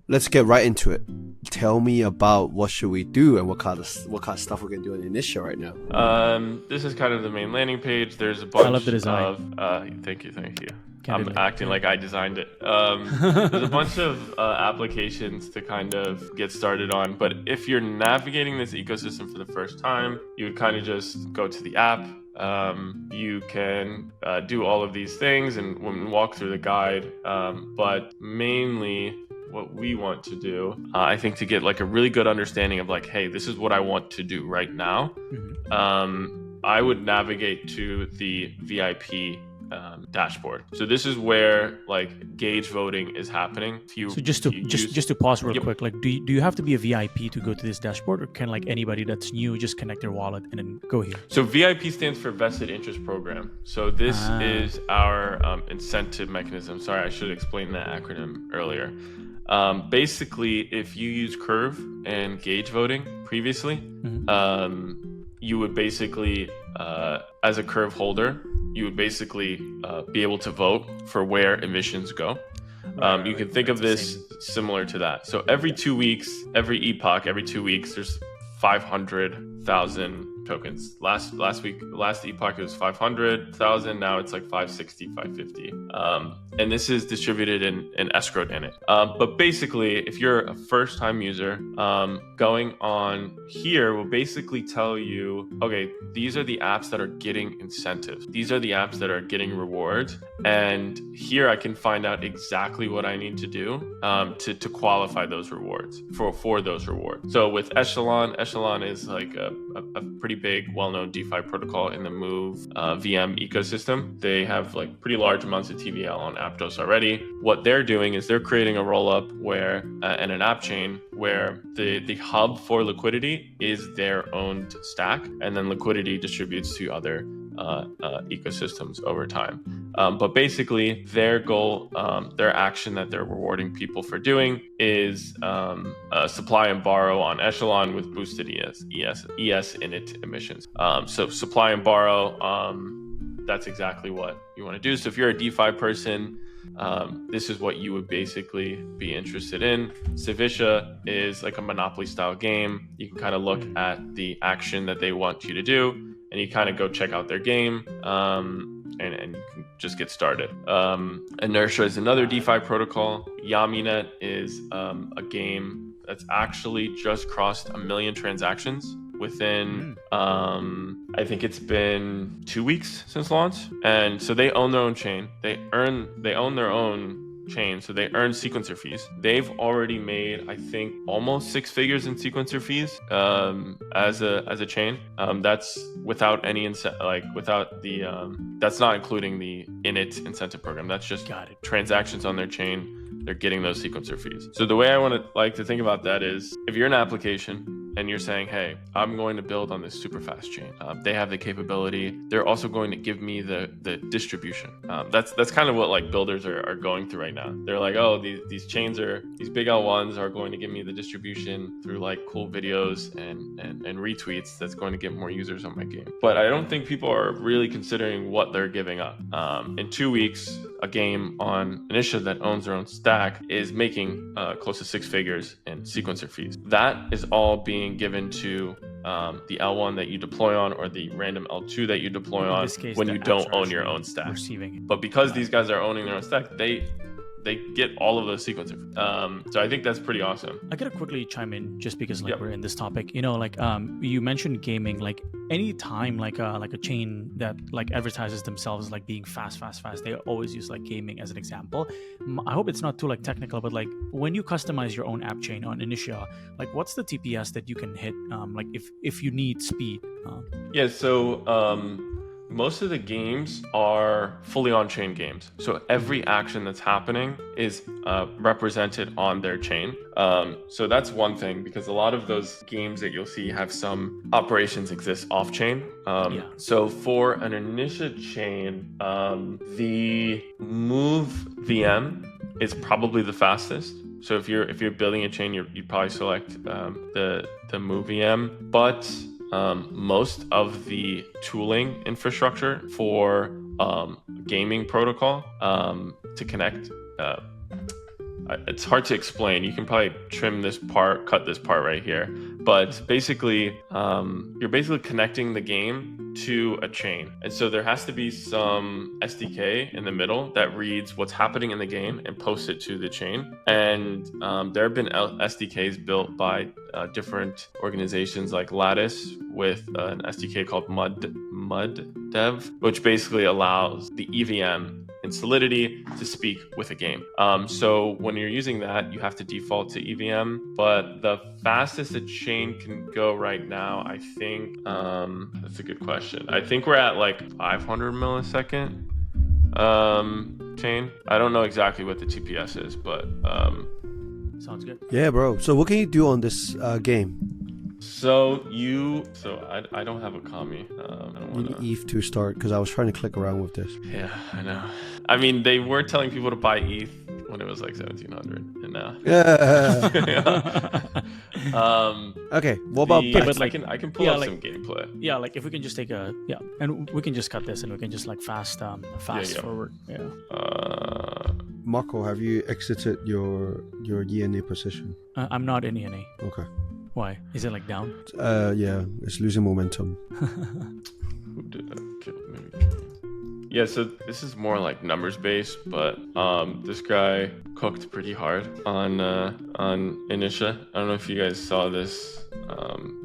let's get right into it. Tell me about what should we do and what kind of stuff we can do in Initia right now. This is kind of the main landing page. There's a bunch I love the design. Thank you. Candidly. I'm acting like I designed it. There's a bunch of applications to kind of get started on, but if you're navigating this ecosystem for the first time, you would kind of just go to the app. You can do all of these things and walk through the guide, but mainly what we want to do, I think, to get like a really good understanding of like, hey, this is what I want to do right now. I would navigate to the VIP dashboard. So this is where like gauge voting is happening. So just to pause real quick, like do you have to be a VIP to go to this dashboard, or can like anybody that's new just connect their wallet and then go here? So VIP stands for Vested Interest Program. So this is our incentive mechanism. Sorry, I should explain that acronym earlier. Basically, if you use Curve and gauge voting previously, you would basically, as a Curve holder, you would basically be able to vote for where emissions go. You can think of this similar to that. So every 2 weeks, every epoch, every 2 weeks, there's 500,000 tokens. Last epoch it was 500,000. Now it's like 560, 550. And this is distributed and escrowed in it. But basically, if you're a first-time user, going on here will basically tell you, okay, these are the apps that are getting incentives. These are the apps that are getting rewards. And here I can find out exactly what I need to do to qualify those rewards, for those rewards. So with Echelon is like a pretty big, well-known DeFi protocol in the Move VM ecosystem. They have like pretty large amounts of TVL on Aptos already. What they're doing is they're creating a rollup where and an app chain where the hub for liquidity is their owned stack, and then liquidity distributes to other ecosystems over time. But basically, their goal, their action that they're rewarding people for doing is supply and borrow on Echelon with boosted ESINIT emissions. So supply and borrow, that's exactly what you want to do. So if you're a DeFi person, this is what you would basically be interested in. Civicia is like a Monopoly style game. You can kind of look at the action that they want you to do, and you kind of go check out their game, and you can just get started. Inertia is another DeFi protocol. YamiNet is a game that's actually just crossed 1 million transactions within, I think it's been 2 weeks since launch. And so they own their own chain. They own their own chain, so they earn sequencer fees. They've already made, I think, almost 6 figures in sequencer fees as a chain. That's without any that's not including the init incentive program. That's just transactions on their chain. They're getting those sequencer fees. So the way I want to think about that is, if you're an application and you're saying, hey, I'm going to build on this super fast chain. They have the capability. They're also going to give me the distribution. That's kind of what like builders are going through right now. They're like, oh, these big L1s are going to give me the distribution through like cool videos and retweets that's going to get more users on my game. But I don't think people are really considering what they're giving up. In 2 weeks, a game on Initia that owns their own stack is making close to 6 figures in sequencer fees. That is all being given to the L1 that you deploy on, or the random L2 that you deploy on when you don't own your own stack. But because these guys are owning their own stack, they get all of those sequencer. So I think that's pretty awesome. I gotta quickly chime in just because we're in this topic. You know, like you mentioned gaming. Like any time like a chain that like advertises themselves like being fast, they always use like gaming as an example. I hope it's not too like technical, but like when you customize your own app chain on Initia, like what's the TPS that you can hit? Like if you need speed. So most of the games are fully on-chain games. So every action that's happening is represented on their chain. So that's one thing, because a lot of those games that you'll see have some operations exist off-chain. So for an Initia chain, the Move VM is probably the fastest. So if you're building a chain, you'd probably select the Move VM. But most of the tooling infrastructure for gaming protocol to connect it's hard to explain. You can probably cut this part right here. But basically, you're basically connecting the game to a chain. And so there has to be some SDK in the middle that reads what's happening in the game and posts it to the chain. And there have been SDKs built by different organizations like Lattice with an SDK called Mud Dev, which basically allows the EVM in Solidity to speak with a game. So when you're using that, you have to default to EVM, but the fastest a chain can go right now, I think, that's a good question. I think we're at like 500 millisecond chain. I don't know exactly what the TPS is, but sounds good. Yeah, bro. So what can you do on this game? So I don't have a commie. I don't You need ETH to start, because I was trying to click around with this. Yeah, I know. I mean, they were telling people to buy ETH when it was like 1700, and now. Yeah. Okay. What about? But like, I can pull up some gameplay. Yeah, like if we can just take and we can just cut this and we can just like fast forward. Yeah. Marco, have you exited your ENA position? I'm not in ENA. Okay. Why? Is it like down? Yeah, it's losing momentum. Who did that kill? Maybe. Yeah, so this is more like numbers based, but this guy cooked pretty hard on Initia. I don't know if you guys saw this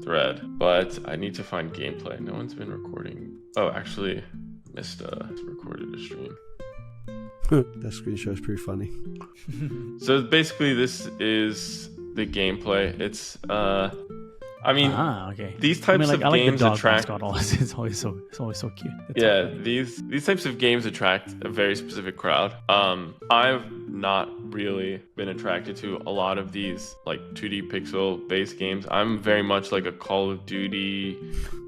thread, but I need to find gameplay. No one's been recording. Oh, actually, missed recorded a stream. That screenshot is pretty funny. So basically, this is the gameplay. It's okay. These types of games attract. It's always so cute. These types of games attract a very specific crowd. I've not really been attracted to a lot of these like 2D pixel based games. I'm very much like a Call of Duty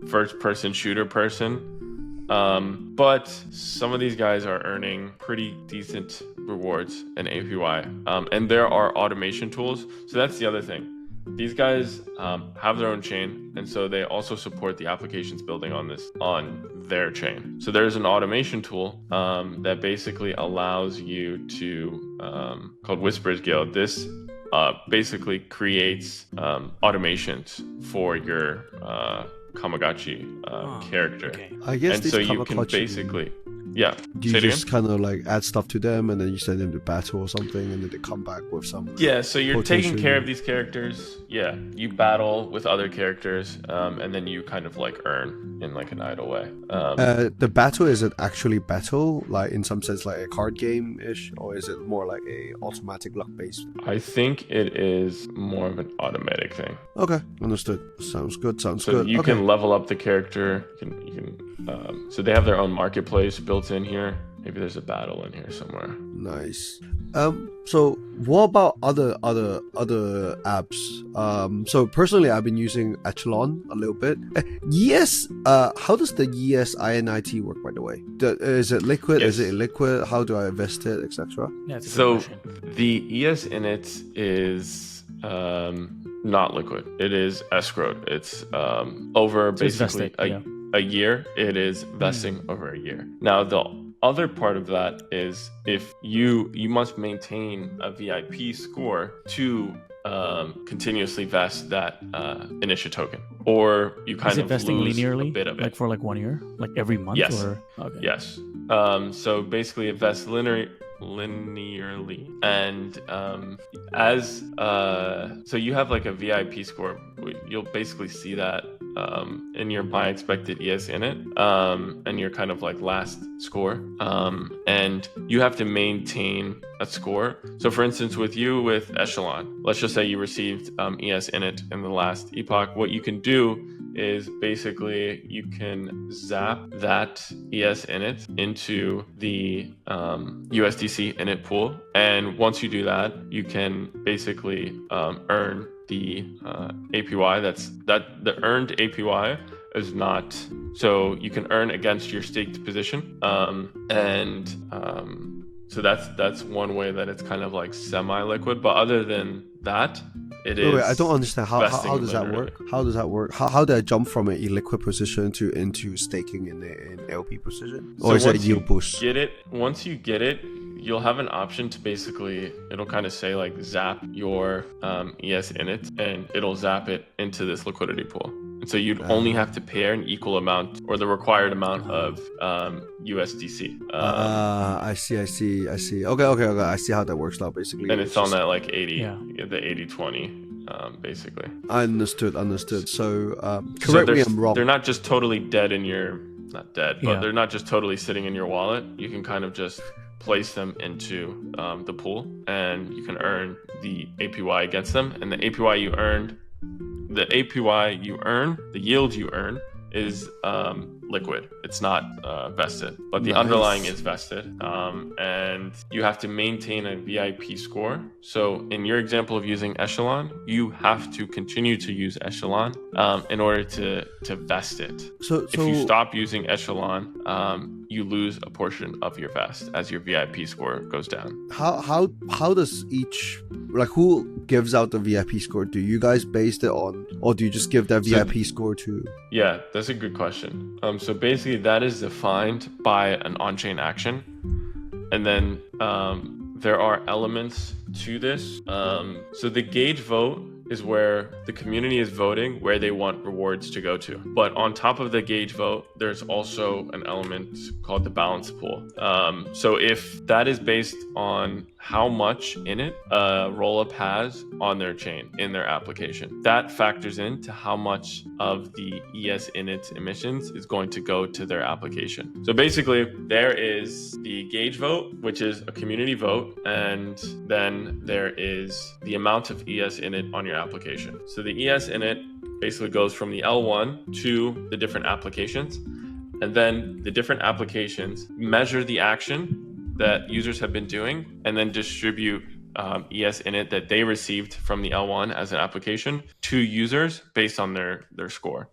first person shooter person. But some of these guys are earning pretty decent rewards and APY. And there are automation tools. So that's the other thing. These guys have their own chain, and so they also support the applications building on their chain. So there's an automation tool that basically allows you to called Whispers Guild. This basically creates automations for your Kamagachi character. Okay. I guess And these so you Kamagachi, can basically, yeah. do you just kind of like add stuff to them and then you send them to battle or something and then they come back with some. Yeah, so you're taking quotation. care of these characters. Yeah, you battle with other characters, and then you kind of like earn in like an idle way. The battle, is it actually battle, like in some sense like a card game ish, or is it more like a automatic luck based? I think it is more of an automatic thing. Okay, understood. Sounds good. So good. you Okay. can level up the character. You can. So they have their own marketplace built in here. Maybe there's a battle in here somewhere. Nice. So what about other apps? So personally, I've been using Echelon a little bit. Yes. How does the ESINIT work, by the way? Is it liquid? Yes. Is it illiquid? How do I invest it, etc.? Yeah, it's a good So question. the ESINIT is not liquid. It is escrowed. It's over So it's basically vested, a year. It is vesting over a year. Now the other part of that is if you must maintain a VIP score to continuously vest that Initia token, or you kind Is it of vesting lose linearly? a bit of it. Like for like 1 year? Like every month? Yes. Or okay. Yes. So basically it vests linearly, and so you have like a VIP score. You'll basically see that in your my expected ESINIT, and your kind of like last score, and you have to maintain a score. So for instance, with Echelon, let's just say you received ESINIT in the last epoch. What you can do is basically you can zap that ESINIT into the USDC init pool, and once you do that, you can basically earn the APY. The earned APY is not, so you can earn against your staked position, so that's one way that it's kind of like semi-liquid. But other than that, it is. Wait, I don't understand how does that linearly. work? How does that work? How do I jump from an illiquid position into staking in an LP position, or is it a yield boost? Once you get it, you'll have an option to basically, it'll kind of say like zap your ESINIT, and it'll zap it into this liquidity pool. And so you'd only have to pay an equal amount or the required amount of USDC. I see. Okay. I see how that works now, basically. And it's on that like 80, the 80-20. Basically. Understood. So correct me if I'm wrong. They're not just totally dead in your, not dead, but they're not just totally sitting in your wallet. You can kind of just place them into the pool, and you can earn the APY against them. And the APY you earn, the yield you earn is liquid. It's not vested, but the underlying is vested. And you have to maintain a VIP score. So in your example of using Echelon, you have to continue to use Echelon in order to vest it. So if you stop using Echelon, you lose a portion of your vest as your VIP score goes down. How does each, like, who gives out the VIP score? Do you guys base it on, or do you just give that VIP score to? Yeah, that's a good question. So basically that is defined by an on-chain action. And then there are elements to this. So the gauge vote is where the community is voting where they want rewards to go to. But on top of the gauge vote, there's also an element called the balance pool. So if that is based on how much in it a rollup has on their chain, in their application, that factors into how much of the ESINIT emissions is going to go to their application. So basically, there is the gauge vote, which is a community vote, and then there is the amount of ESINIT on your application. So the ESINIT basically goes from the L1 to the different applications, and then the different applications measure the action that users have been doing and then distribute ESINIT that they received from the L1 as an application to users based on their score.